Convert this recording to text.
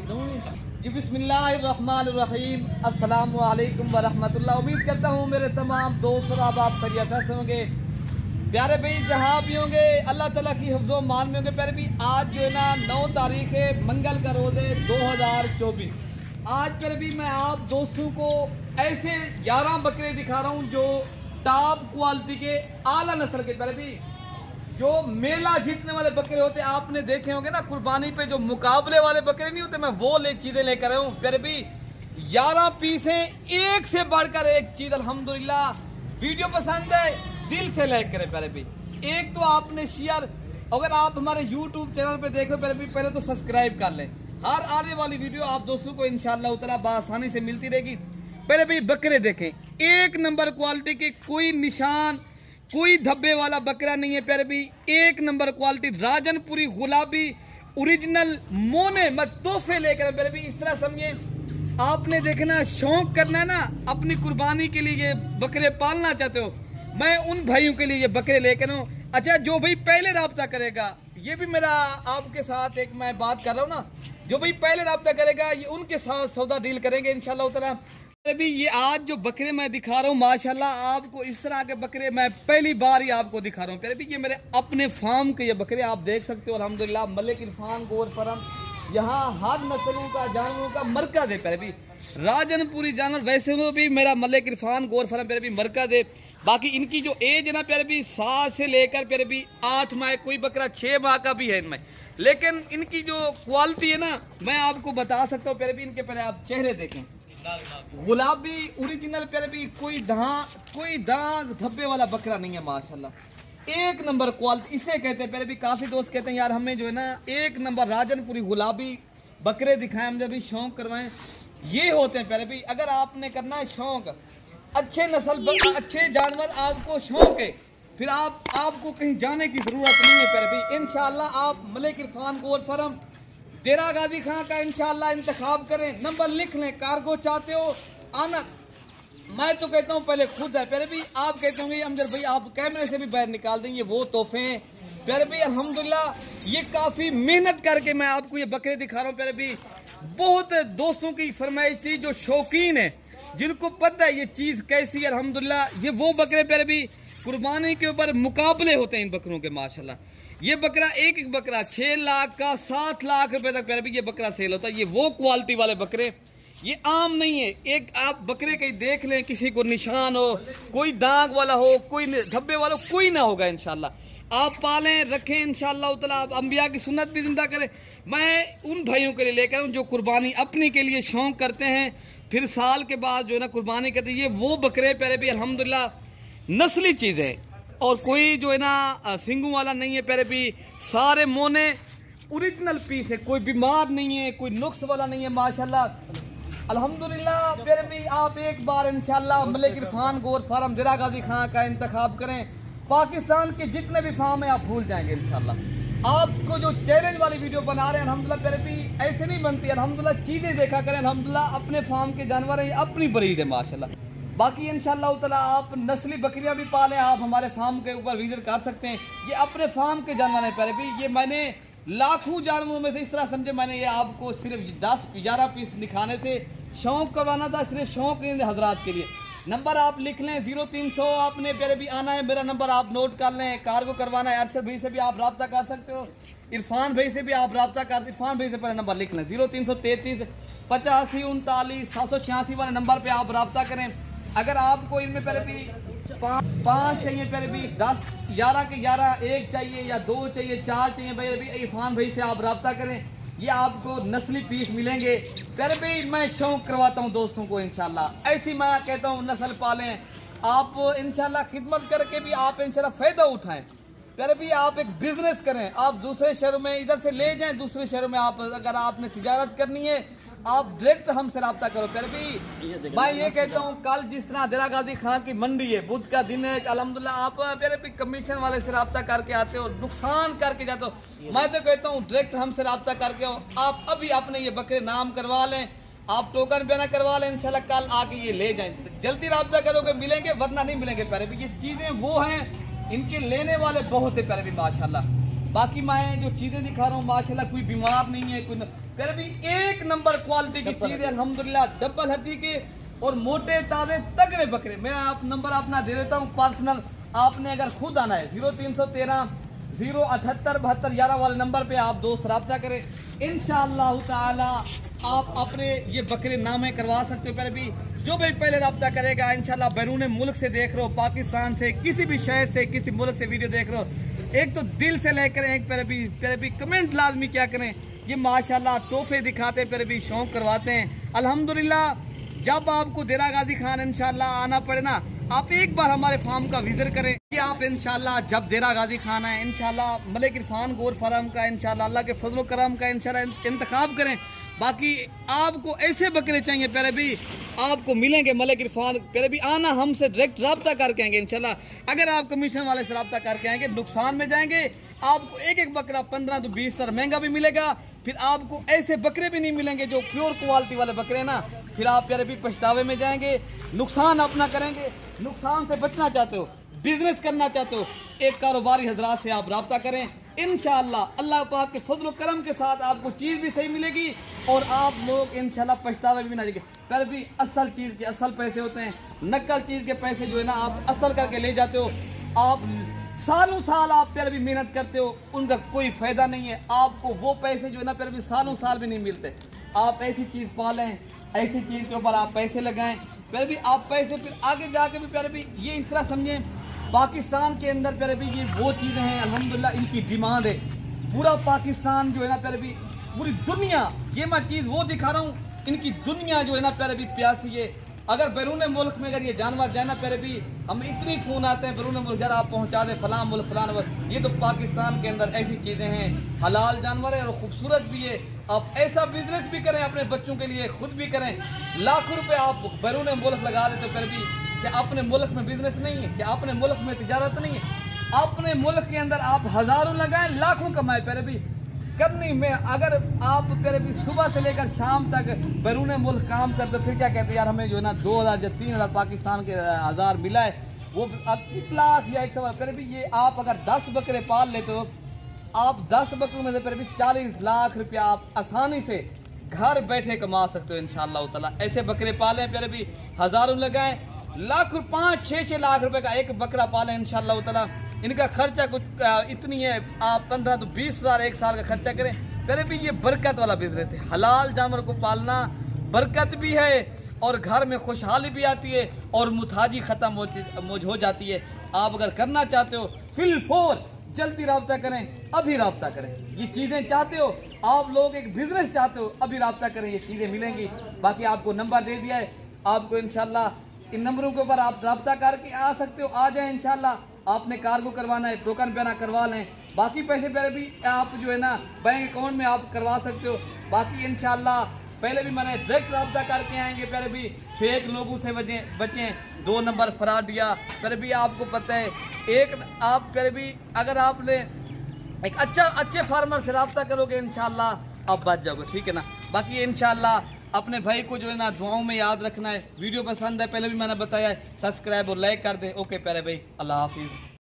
जी बिस्मिल्लाहिर्रहमानिर्रहीम, अस्सलामु अलैकुम वरहमतुल्लाह। उम्मीद करता हूँ मेरे तमाम दोस्त और आप खैरियत से होंगे। प्यारे भाई जहाँ भी होंगे अल्लाह ताला की हिफ्ज़ो मान में होंगे। प्यारे भाई आज जो है ना 9 तारीख है, मंगल का रोज़ है 2024। आज प्यारे भाई मैं आप दोस्तों को ऐसे 11 बकरे दिखा रहा हूँ जो टॉप क्वालिटी के आला नस्ल के प्यारे भाई जो मेला जीतने वाले बकरे होते हैं। आपने देखे होंगे ना कुर्बानी पे जो मुकाबले वाले बकरे नहीं होते, मैं वो चीजें लेकर आया हूँ। प्यारे भाई 11 पीस हैं, एक से बढ़कर एक चीज अल्हम्दुलिल्लाह। वीडियो पसंद है दिल से लाइक करें प्यारे भाई। एक तो आपने शेयर, अगर आप हमारे यूट्यूब चैनल पे देख रहे हो प्यारे भाई पहले तो सब्सक्राइब कर लें। हर आने वाली वीडियो आप दोस्तों को इंशाअल्लाह ताला बआसानी से मिलती रहेगी। पहले भाई बकरे देखें, एक नंबर क्वालिटी के, कोई निशान कोई धब्बे वाला बकरा नहीं है प्यारे भाई। एक नंबर क्वालिटी राजनपुरी गुलाबी ओरिजिनल मोने मत तोहफे लेकर प्यारे भाई। इस तरह समझिए, आपने देखना शौक करना है ना, अपनी कुर्बानी के लिए ये बकरे पालना चाहते हो, मैं उन भाइयों के लिए ये बकरे लेकर हूँ। अच्छा जो भाई पहले राब्ता करेगा, ये भी मेरा आपके साथ एक मैं बात कर रहा हूँ ना, जो भाई पहले राब्ता करेगा ये उनके साथ सौदा डील करेंगे इंशाल्लाह ताला। भी ये आज जो बकरे मैं दिखा रहा हूँ माशाल्लाह, आपको इस तरह के बकरे मैं पहली बार ही आपको दिखा रहा हूँ प्यारे भी। ये मेरे अपने फार्म के ये बकरे आप देख सकते हो अल्हम्दुलिल्लाह। मलिक इरफान गोर फरम, यहाँ हर नस्लों का जानवरों का मरकज है प्यारे भी। राजनपुरी जानवर वैसे वो भी मेरा मलिक इरफान गोर फरम प्यारे भी मरकज है। बाकी इनकी जो एज है ना प्यारे भी 7 से लेकर प्यारे भी 8 माह, कोई बकरा 6 माह का भी है इनमें। लेकिन इनकी जो क्वालिटी है ना मैं आपको बता सकता हूँ प्यारे भी। इनके पहले आप चेहरे देखें, गुलाबी ओरिजिनल प्यारे भी, कोई दाग धब्बे वाला बकरा नहीं है माशाल्लाह। एक नंबर क्वालिटी इसे कहते हैं प्यारे भी। काफी दोस्त कहते हैं यार हमें जो है ना एक नंबर राजनपुरी गुलाबी बकरे दिखाएं, हम जब भी शौक करवाएं, ये होते हैं प्यारे भी। अगर आपने करना है शौक, अच्छे नस्ल अच्छे जानवर आपको शौक है, फिर आपको कहीं जाने की जरूरत नहीं है प्यारे भी। इंशाल्लाह आप मलिक इरफान गोर फरम डेरा गाजी खां का इंशाल्लाह इंतखाब करें। नंबर लिख लें, कार्गो चाहते हो आना, मैं तो कहता हूँ पहले खुद है प्यारे भी। आप कहते होंगे अमजद भाई आप कैमरे से भी बाहर निकाल देंगे, वो तोहफे हैं प्यारे भी अल्हम्दुलिल्लाह। ये काफी मेहनत करके मैं आपको ये बकरे दिखा रहा हूँ प्यारे भी। बहुत दोस्तों की फरमाइश थी जो शौकीन है, जिनको पता है ये चीज कैसी है अल्हम्दुलिल्लाह। ये वो बकरे प्यारे भी कुर्बानी के ऊपर मुकाबले होते हैं इन बकरों के माशाल्लाह। ये बकरा एक बकरा 6 लाख का 7 लाख रुपए तक प्यारे भी ये बकरा सेल होता है। ये वो क्वालिटी वाले बकरे, ये आम नहीं है। एक आप बकरे कहीं देख लें, किसी को निशान हो, कोई दाग वाला हो, कोई धब्बे वाला, कोई ना होगा इंशाल्लाह। आप पालें रखें इंशाल्लाह ताला, आप अंबिया की सुन्नत भी जिंदा करें। मैं उन भाइयों के लिए लेकर हूँ जो कुर्बानी अपने के लिए शौक करते हैं, फिर साल के बाद जो है ना कुर्बानी करते हैं। ये वो बकरे प्यारे भी अल्हम्दुलिल्लाह नस्ली चीज है, और कोई जो है ना सिंगू वाला नहीं है प्यारे भी। सारे मोने ओरिजिनल पीस है, कोई बीमार नहीं है, कोई नुक्स वाला नहीं है माशाल्लाह अल्हम्दुलिल्लाह प्यारे भी। आप एक बार इंशाल्लाह मलिक इरफान गोर फार्म डेरा गाजी खां का इंतखाब करें। पाकिस्तान के जितने भी फार्म है आप भूल जाएंगे इंशाल्लाह। आपको जो चैलेंज वाली वीडियो बना रहे हैं अल्हम्दुलिल्लाह प्यारे भी, ऐसे नहीं बनती अल्हम्दुलिल्लाह। चीजें देखा करें अल्हम्दुलिल्लाह, अपने फार्म के जानवर है, अपनी ब्रीड है माशाल्लाह। बाकी इंशाअल्लाह ताला आप नस्ली बकरियां भी पालें, आप हमारे फार्म के ऊपर विजिट कर सकते हैं। ये अपने फार्म के जानवर हैं प्यारे भी। ये मैंने लाखों जानवरों में से इस तरह समझे, मैंने ये आपको सिर्फ 10-11 पीस दिखाने से शौक करवाना था, सिर्फ शौक हजरात के लिए। नंबर आप लिख लें 0300, आपने प्यारे भी आना है, मेरा नंबर आप नोट कर लें। कार्गो करवाना है, अरशद भाई से भी आप रब्ता कर सकते हो, इरफान भाई से भी आप रब्ता कर, इरफान भाई से पहले नंबर लिख लें 0333 85 39 786 वाले नंबर पर आप रब्ता करें। अगर आपको इनमें पहले भी 5 चाहिए पहले भी 10 11 के 11 एक चाहिए या 2 चाहिए 4 चाहिए पहले भी इरफान भाई से आप रब्ता करें, ये आपको नस्ली पीस मिलेंगे पहले भी। मैं शौक करवाता हूँ दोस्तों को इंशाल्लाह, ऐसी मैं कहता हूँ नस्ल पालें आप इंशाल्लाह। खिदमत करके भी आप इंशाल्लाह फायदा उठाएं पहले भी। आप एक बिजनेस करें, आप दूसरे शहरों में इधर से ले जाएं, दूसरे शहरों में आप अगर आपने तिजारत करनी है आप डायरेक्ट हमसे रब्ता करो प्यारे भी। मैं ये कहता हूँ कल जिस तरह डेरा गाजी खां की मंडी है, बुध का दिन है अल्हम्दुलिल्लाह, आप प्यारे भी कमीशन वाले से रब्ता करके आते हो, नुकसान करके जाते हो। मैं तो कहता हूँ डायरेक्ट हमसे रब्ता करके हो। आप अभी अपने ये बकरे नाम करवा लें, आप टोकन पे ना करवा लें, इंशाल्लाह कल आके ये ले जाएं। जल्दी रब्ता करोगे मिलेंगे, वरना नहीं मिलेंगे प्यारे भी। ये चीजें वो हैं, इनके लेने वाले बहुत है प्यारे भी माशाल्लाह। बाकी मैं जो चीजें दिखा रहा हूँ माशाल्लाह कोई बीमार नहीं है, कोई फिर भी एक नंबर क्वालिटी की चीज है अल्हम्दुलिल्लाह, डबल हड्डी के और मोटे ताजे तगड़े बकरे। मैं आप नंबर अपना दे देता हूँ पर्सनल, आपने अगर खुद आना है 0313 078 72 11 वाले नंबर पे आप दोस्त रब्ता करें, इंशाअल्लाह ताला आप अपने ये बकरे नामे करवा सकते हो। पहले भी जो भी पहले रब्ता करेगा इंशाअल्लाह, बैरून मुल्क से देख रहे हो, पाकिस्तान से, किसी भी शहर से, किसी मुल्क से वीडियो देख रहे हो, एक तो दिल से लेकर एक पहले भी कमेंट लाजमी क्या करें, ये माशाल्लाह तोहफे दिखाते पहले भी शौक करवाते हैं अल्हम्दुलिल्लाह। जब आपको देरा गाजी खान इंशाल्लाह आना पड़े ना, आप एक बार हमारे फार्म का विजिट करें कि आप इंशाल्लाह जब देरा गाजी खान है इंशाल्लाह मलिक इरफान गोर फार्म का इंशाल्लाह अल्लाह के फजल करम का इंशाल्लाह इंतखाब करें। बाकी आपको ऐसे बकरे चाहिए पहले भी आपको मिलेंगे मलिक इरफान, पहले भी आना हमसे डायरेक्ट रब्ता करके आएंगे इंशाल्लाह। अगर आप कमीशन वाले से रब्ता करके आएंगे नुकसान में जाएंगे, आपको एक एक बकरा 15 तो 20 सर महंगा भी मिलेगा, फिर आपको ऐसे बकरे भी नहीं मिलेंगे जो प्योर क्वालिटी वाले बकरे ना, फिर आप प्यारे भी पछतावे में जाएंगे, नुकसान अपना करेंगे। नुकसान से बचना चाहते हो, बिजनेस करना चाहते हो, एक कारोबारी हजरात से आप रब्ता करें, इंशाअल्लाह अल्लाह पाक के फजल करम के साथ आपको चीज़ भी सही मिलेगी और आप लोग इंशाअल्लाह पछतावे भी ना जाएंगे। पर भी असल चीज़ के असल पैसे होते हैं, नकल चीज़ के पैसे जो है ना आप असल करके ले जाते हो, आप सालों साल आप प्यारे भी मेहनत करते हो, उनका कोई फायदा नहीं है, आपको वो पैसे जो है ना प्यारे भी सालों साल भी नहीं मिलते। आप ऐसी चीज़ पालें, ऐसी चीज़ के ऊपर आप पैसे लगाएं, प्यारे भी आप पैसे फिर आगे जाके भी प्यारे भी ये इस तरह समझें, पाकिस्तान के अंदर प्यारे भी ये वो चीज़ें हैं अल्हम्दुलिल्लाह इनकी डिमांड है, पूरा पाकिस्तान जो है ना प्यारे भी पूरी दुनिया, ये मैं चीज़ वो दिखा रहा हूँ, इनकी दुनिया जो है ना प्यारे भी प्यासी है। अगर बैरून मुल्क में अगर ये जानवर जाए ना प्यारे भी हमें इतनी फ़ोन आते हैं बैरून मुल्क जरा आप पहुँचा दें फलां मुल्क फलां मुल्क, ये तो पाकिस्तान के अंदर ऐसी चीज़ें हैं, हलाल जानवर है और खूबसूरत भी है। आप ऐसा बिजनेस भी करें अपने बच्चों के लिए, खुद भी करें, लाखों रुपए आप बैरून मुल्क लगा देते हो, फिर भी कि अपने मुल्क में बिजनेस नहीं है, कि अपने मुल्क में तिजारत नहीं है, अपने मुल्क के अंदर आप हज़ारों लगाएं लाखों कमाए। फिर भी करनी में अगर आप फिर भी सुबह से लेकर शाम तक बैरून मुल्क काम करते हो, फिर क्या कहते हैं यार हमें जो है ना 2000 या 3000 पाकिस्तान के हज़ार मिला है, वो 1 लाख या 1 सवा। फिर भी ये आप अगर 10 बकरे पाल लेते हो, आप 10 बकरों में से फिर भी 40 लाख रुपया आप आसानी से घर बैठे कमा सकते हो इंशाअल्लाह ताला। ऐसे बकरे पालें, फिर भी हज़ारों लगाएं, लाख 5-6 लाख रुपए का एक बकरा पालें इंशाअल्लाह ताला। इनका खर्चा कुछ इतनी है, आप 15 तो 20 हज़ार एक साल का खर्चा करें। फिर भी ये बरकत वाला बिजनेस है, हलाल जानवर को पालना बरकत भी है और घर में खुशहाली भी आती है और मुताजी ख़त्म हो जाती है। आप अगर करना चाहते हो फिल फोर जल्दी रब्ता करें, अभी रब्ता करें। ये चीज़ें चाहते हो आप लोग, एक बिजनेस चाहते हो, अभी रब्ता करें, ये चीज़ें मिलेंगी। बाकी आपको नंबर दे दिया है, आपको इंशाल्लाह इन नंबरों के ऊपर आप रब्ता करके आ सकते हो, आ जाए इंशाल्लाह। आपने कार्गो करवाना है टोकन पे ना करवा लें, बाकी पैसे पहले भी आप जो है ना बैंक अकाउंट में आप करवा सकते हो। बाकी इंशाल्लाह पहले भी मैंने डायरेक्ट रब्ता करके आएंगे, पहले भी फेक लोगों से बचें। 2 नंबर फ्रॉड दिया, पहले भी आपको पता है, एक आप पहले भी अगर आपने एक अच्छे फार्मर से रब्ता करोगे इंशाल्लाह आप बच जाओगे, ठीक है ना। बाकी इंशाल्लाह अपने भाई को जो है ना दुआओं में याद रखना है। वीडियो पसंद है, पहले भी मैंने बताया है, सब्सक्राइब और लाइक कर दे। ओके प्यारे भाई, अल्लाह हाफिज़।